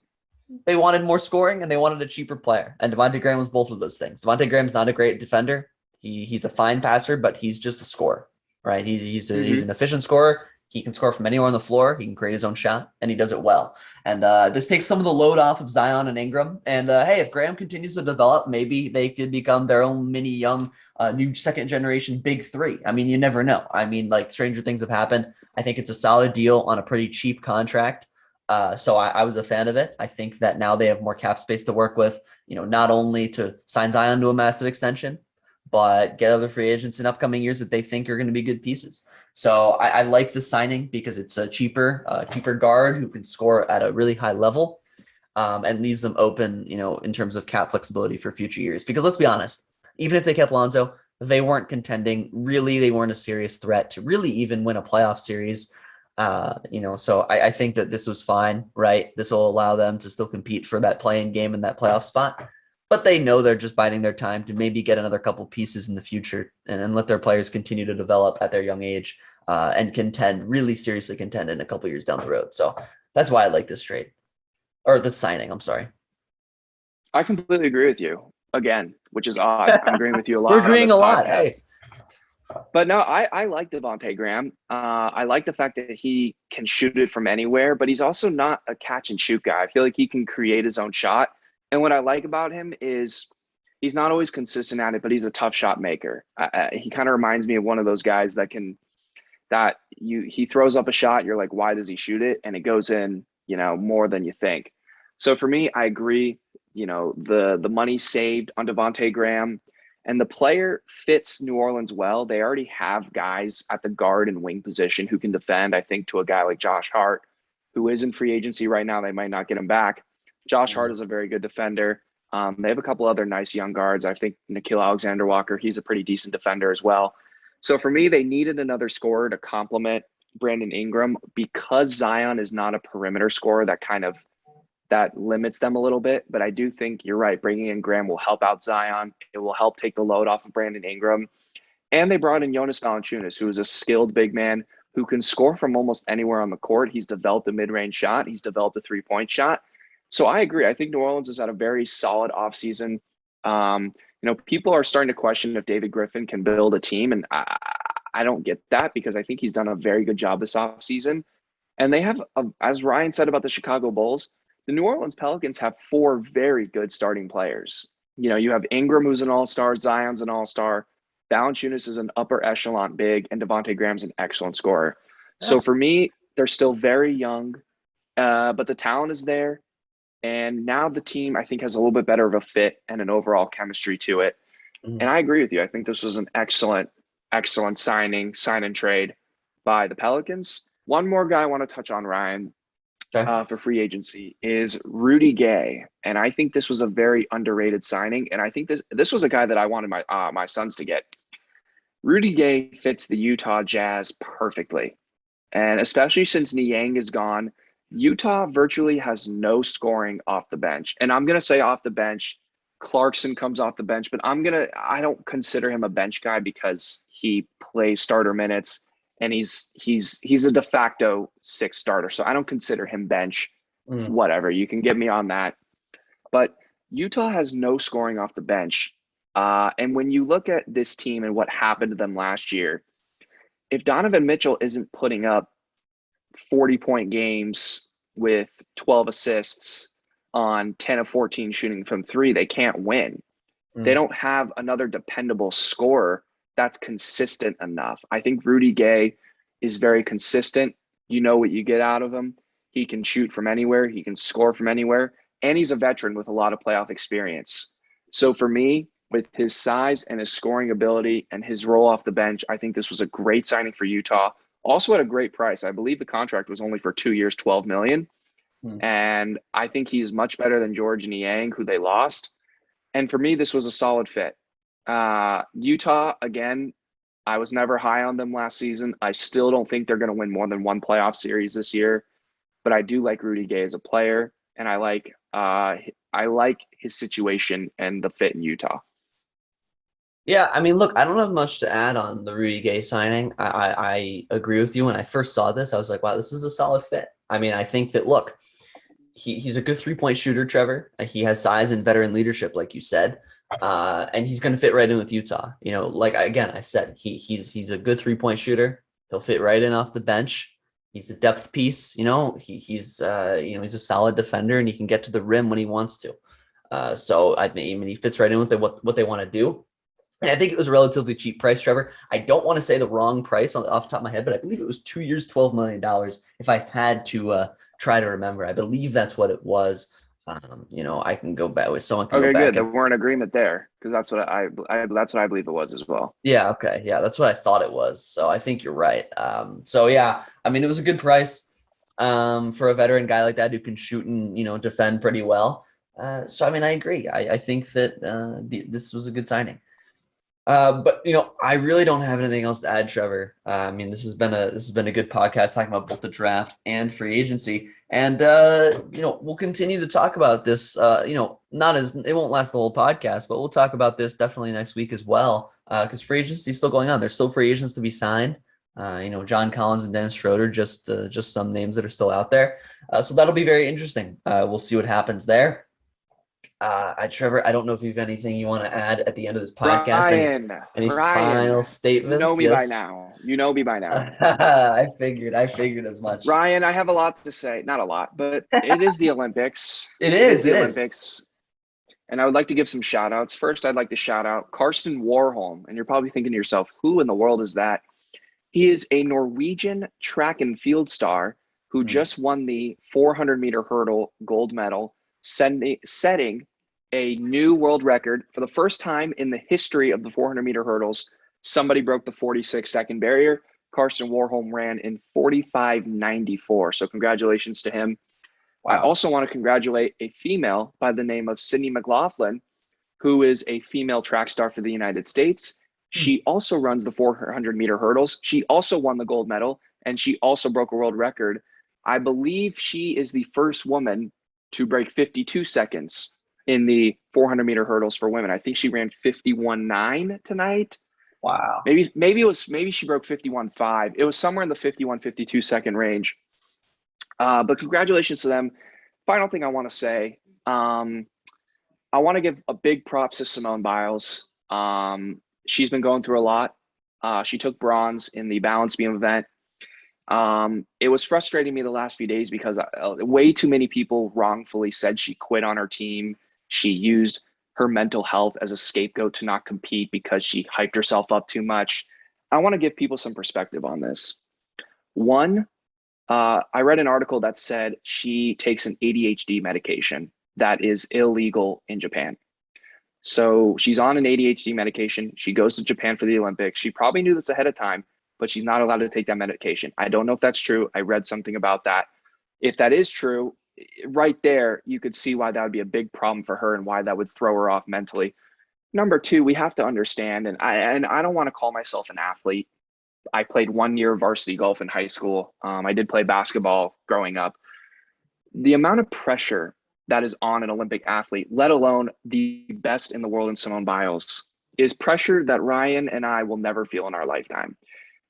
they wanted more scoring and they wanted a cheaper player. And Devontae Graham was both of those things. Devontae Graham's not a great defender. He's a fine passer, but he's just a scorer. right? He's Hmm. an efficient scorer. He can score from anywhere on the floor. He can create his own shot, and he does it well. And this takes some of the load off of Zion and Ingram. And hey, if Graham continues to develop, maybe they could become their own mini young, new second generation big three. I mean, you never know. I mean, like stranger things have happened. I think it's a solid deal on a pretty cheap contract. So I was a fan of it. I think that now they have more cap space to work with, not only to sign Zion to a massive extension, but get other free agents in upcoming years that they think are going to be good pieces. So I like the signing because it's a cheaper guard who can score at a really high level, and leaves them open, in terms of cap flexibility for future years. Because let's be honest, even if they kept Lonzo, they weren't contending. Really, they weren't a serious threat to really even win a playoff series. So I think that this was fine, right? This will allow them to still compete for that playing game and that playoff spot. But they know they're just biding their time to maybe get another couple pieces in the future, and let their players continue to develop at their young age, and really seriously contend in a couple years down the road. So that's why I like this trade, or this signing. I'm sorry. I completely agree with you again, which is odd. I'm agreeing with you a We're lot on agreeing this a lot. podcast. Hey, But no, I like Devonte Graham. I like the fact that he can shoot it from anywhere, but he's also not a catch and shoot guy. I feel like he can create his own shot. And what I like about him is he's not always consistent at it, but he's a tough shot maker. He kind of reminds me of one of those guys he throws up a shot. You're like, why does he shoot it? And it goes in, more than you think. So for me, I agree. The money saved on Devonte Graham. And the player fits New Orleans well. They already have guys at the guard and wing position who can defend. I think to a guy like Josh Hart, who is in free agency right now, they might not get him back. Josh Hart is a very good defender. They have a couple other nice young guards. I think Nikhil Alexander-Walker, he's a pretty decent defender as well. So for me, they needed another scorer to complement Brandon Ingram because Zion is not a perimeter scorer that limits them a little bit. But I do think you're right. Bringing in Graham will help out Zion. It will help take the load off of Brandon Ingram. And they brought in Jonas Valanciunas, who is a skilled big man who can score from almost anywhere on the court. He's developed a mid-range shot. He's developed a three-point shot. So I agree. I think New Orleans has had a very solid offseason. People are starting to question if David Griffin can build a team, and I don't get that because I think he's done a very good job this offseason. And they have, as Ryan said about the Chicago Bulls, the New Orleans Pelicans have four very good starting players. You have Ingram, who's an all-star, Zion's an all-star, Valanciunas is an upper echelon big, and Devonte Graham's an excellent scorer. yeah. So for me, they're still very young, but the talent is there. And now the team, I think, has a little bit better of a fit and an overall chemistry to it. And I agree with you. I think this was an excellent, excellent sign and trade by the Pelicans. One more guy I want to touch on, Ryan, Okay. for free agency is Rudy Gay. And I think this was a very underrated signing. And I think this was a guy that I wanted my sons to get. Rudy Gay fits the Utah Jazz perfectly. And especially since Niang is gone, Utah virtually has no scoring off the bench. And I'm going to say off the bench, Clarkson comes off the bench, but I don't consider him a bench guy because he plays starter minutes and he's a de facto six starter. So I don't consider him bench. Mm. Whatever. You can get me on that. But Utah has no scoring off the bench. And when you look at this team and what happened to them last year, if Donovan Mitchell isn't putting up 40-point games with 12 assists on 10 of 14 shooting from three, they can't win. They don't have another dependable scorer that's consistent enough. I think Rudy Gay is very consistent. You know what you get out of him. He can shoot from anywhere. He can score from anywhere. And he's a veteran with a lot of playoff experience. So for me, with his size and his scoring ability and his role off the bench, I think this was a great signing for Utah. Also at a great price. I believe the contract was only for 2 years, $12 million. Mm. And I think he's much better than George Niang, who they lost. And for me, this was a solid fit. Utah, again, I was never high on them last season. I still don't think they're going to win more than one playoff series this year. But I do like Rudy Gay as a player, and I like his situation and the fit in Utah. Yeah, I mean, look, I don't have much to add on the Rudy Gay signing. I agree with you. When I first saw this, I was like, wow, this is a solid fit. I mean, I think that, look, he's a good 3-point shooter, Trevor. He has size and veteran leadership, like you said. And he's going to fit right in with Utah. Like again, I said, he's a good 3-point shooter. He'll fit right in off the bench. He's a depth piece. He's a solid defender, and he can get to the rim when he wants to. So I mean, he fits right in with what they want to do. And I think it was a relatively cheap price, Trevor. I don't want to say the wrong price off the top of my head, but I believe it was 2 years, $12 million. If I had to try to remember, I believe that's what it was. I can go back with someone can Okay, go back. good. Then we're in agreement there because that's what that's what I believe it was as well. Yeah. Okay. Yeah, that's what I thought it was. So I think you're right. So yeah, I mean, it was a good price for a veteran guy like that who can shoot and defend pretty well. So I mean, I agree. I think that this was a good signing. But I really don't have anything else to add, Trevor. I mean, this has been a good podcast talking about both the draft and free agency, and we'll continue to talk about this. Not as it won't last the whole podcast, but we'll talk about this definitely next week as well, because free agency is still going on. There's still free agents to be signed. John Collins and Dennis Schroeder, just some names that are still out there. So that'll be very interesting. We'll see what happens there. Trevor, I don't know if you have anything you want to add at the end of this podcast. Any final statements? You know me by now. You know me by now. I figured as much. Ryan, I have a lot to say. Not a lot, but it is the Olympics. It is the Olympics. And I would like to give some shout outs. First, I'd like to shout out Karsten Warholm. And you're probably thinking to yourself, who in the world is that? He is a Norwegian track and field star who just won the 400-meter hurdle gold medal, setting a new world record for the first time in the history of the 400-meter hurdles. Somebody broke the 46-second barrier. Karsten Warholm ran in 45:94. So congratulations to him. Wow. I also want to congratulate a female by the name of Sydney McLaughlin, who is a female track star for the United States. She also runs the 400-meter hurdles. She also won the gold medal, and she also broke a world record. I believe she is the first woman to break 52 seconds in the 400-meter hurdles for women. I think she ran 51.9 tonight. Wow. Maybe she broke 51.5. It was somewhere in the 52 second range. But congratulations to them. Final thing I want to say, I want to give a big props to Simone Biles. She's been going through a lot. She took bronze in the balance beam event. It was frustrating me the last few days because way too many people wrongfully said she quit on her team. She used her mental health as a scapegoat to not compete because she hyped herself up too much. I want to give people some perspective on this. One, I read an article that said she takes an ADHD medication that is illegal in Japan. So she's on an ADHD medication. She goes to Japan for the Olympics. She probably knew this ahead of time, but she's not allowed to take that medication. I don't know if that's true. I read something about that. If that is true, right there, you could see why that would be a big problem for her and why that would throw her off mentally. Number two, we have to understand, and I don't want to call myself an athlete. I played 1 year of varsity golf in high school. I did play basketball growing up. The amount of pressure that is on an Olympic athlete, let alone the best in the world in Simone Biles, is pressure that Ryan and I will never feel in our lifetime.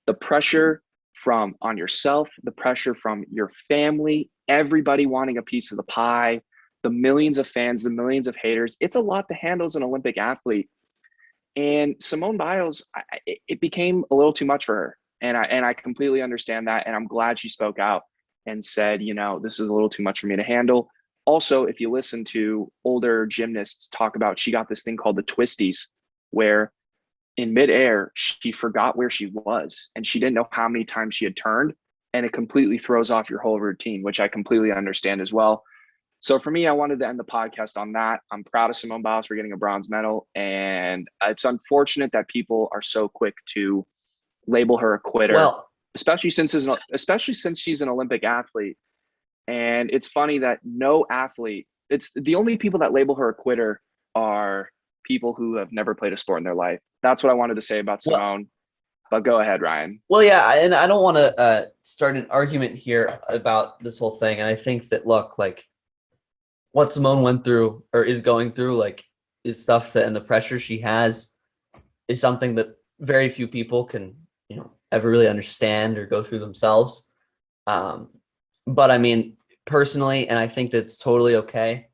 The pressure from on yourself, the pressure from your family, everybody wanting a piece of the pie, the millions of fans, the millions of haters. It's a lot to handle as an Olympic athlete. And Simone Biles, it became a little too much for her. And I completely understand that. And I'm glad she spoke out and said, this is a little too much for me to handle. Also, if you listen to older gymnasts talk about, she got this thing called the twisties, where in midair, she forgot where she was and she didn't know how many times she had turned, and it completely throws off your whole routine, which I completely understand as well. So for me, I wanted to end the podcast on that. I'm proud of Simone Biles for getting a bronze medal, and it's unfortunate that people are so quick to label her a quitter, especially since she's an Olympic athlete. And it's funny that no athlete, it's the only people that label her a quitter are people who have never played a sport in their life. That's what I wanted to say about Simone. But go ahead, Ryan. Well, yeah, and I don't want to start an argument here about this whole thing. And I think that, look, like what Simone went through or is going through, like, is stuff that, and the pressure she has is something that very few people can, ever really understand or go through themselves. But I mean, personally, and I think that's totally okay.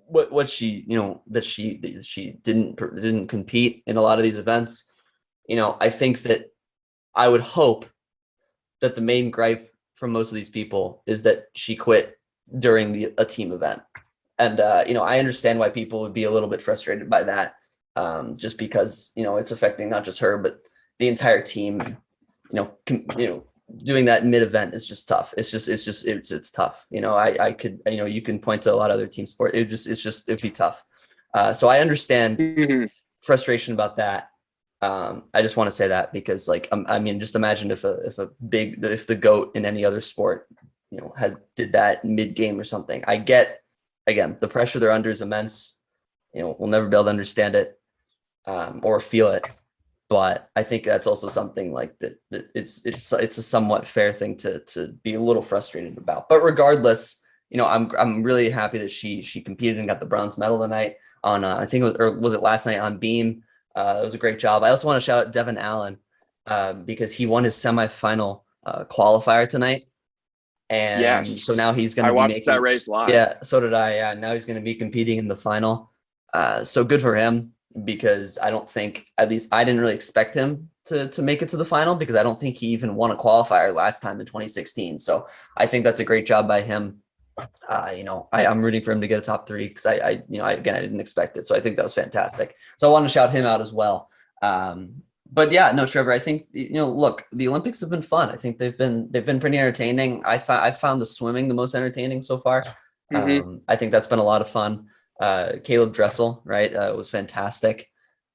what she, that she didn't compete in a lot of these events. I think that I would hope that the main gripe from most of these people is that she quit during a team event. And, I understand why people would be a little bit frustrated by that, just because, it's affecting not just her, but the entire team. Doing that mid event is just tough. It's tough. I could, you can point to a lot of other team sport. It'd be tough. So I understand frustration about that. I just want to say that because, like, just imagine if the GOAT in any other sport, did that mid game or something. I get, again, the pressure they're under is immense. We'll never be able to understand it or feel it, but I think that's also something like that. It's a somewhat fair thing to be a little frustrated about. But regardless, I'm really happy that she competed and got the bronze medal tonight on I think was it last night on beam. It was a great job. I also want to shout out Devin Allen because he won his semifinal qualifier tonight. And so now he's going to be watched that race live. Yeah, so did I. Yeah, now he's going to be competing in the final. So good for him because I don't think, at least I didn't really expect him to make it to the final because I don't think he even won a qualifier last time in 2016. So I think that's a great job by him. I'm rooting for him to get a top 3 because I didn't expect it. So I think that was fantastic. So I want to shout him out as well. But yeah, no, Trevor, I think, look, the Olympics have been fun. I think they've been pretty entertaining. I found the swimming the most entertaining so far. I think that's been a lot of fun. Caleb Dressel, right? Was fantastic.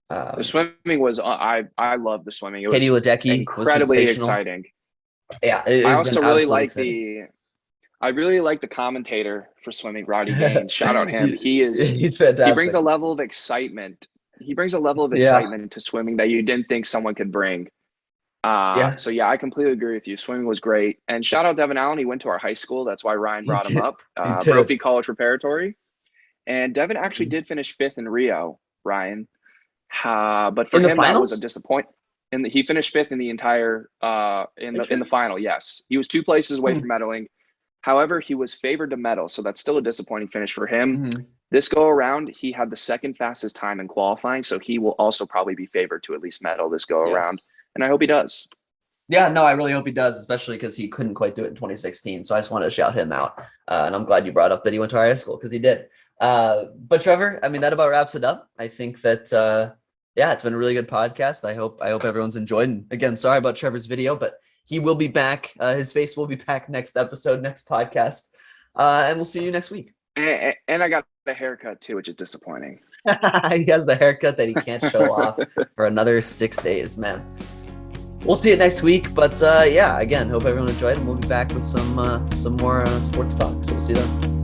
The swimming was, I love the swimming. It was Katie Ledecky incredibly exciting. Yeah. I also really like I really like the commentator for swimming, Roddy Gaines. Shout out him. He's fantastic. He brings a level of excitement. To swimming that you didn't think someone could bring. So yeah, I completely agree with you. Swimming was great. And shout out Devin Allen. He went to our high school. That's why Ryan brought him up. Brophy College Preparatory. And Devin actually did finish 5th in Rio, Ryan. But for him, that was a disappointment. And he finished 5th in the entire in the final. Yes, he was 2 places away from medaling. However, he was favored to medal, so that's still a disappointing finish for him. This go around, he had the second fastest time in qualifying, so he will also probably be favored to at least medal this go around, and I hope he does. Yeah, no, I really hope he does, especially because he couldn't quite do it in 2016. So I just wanted to shout him out, and I'm glad you brought up that he went to our high school because he did. But Trevor, that about wraps it up. I think that it's been a really good podcast. I hope everyone's enjoyed. And again, sorry about Trevor's video, but he will be back. His face will be back next episode, next podcast. And we'll see you next week. And I got a haircut too, which is disappointing. He has the haircut that he can't show off for another 6 days, man. We'll see it next week. But again, hope everyone enjoyed, and we'll be back with some more sports talk. So we'll see you then.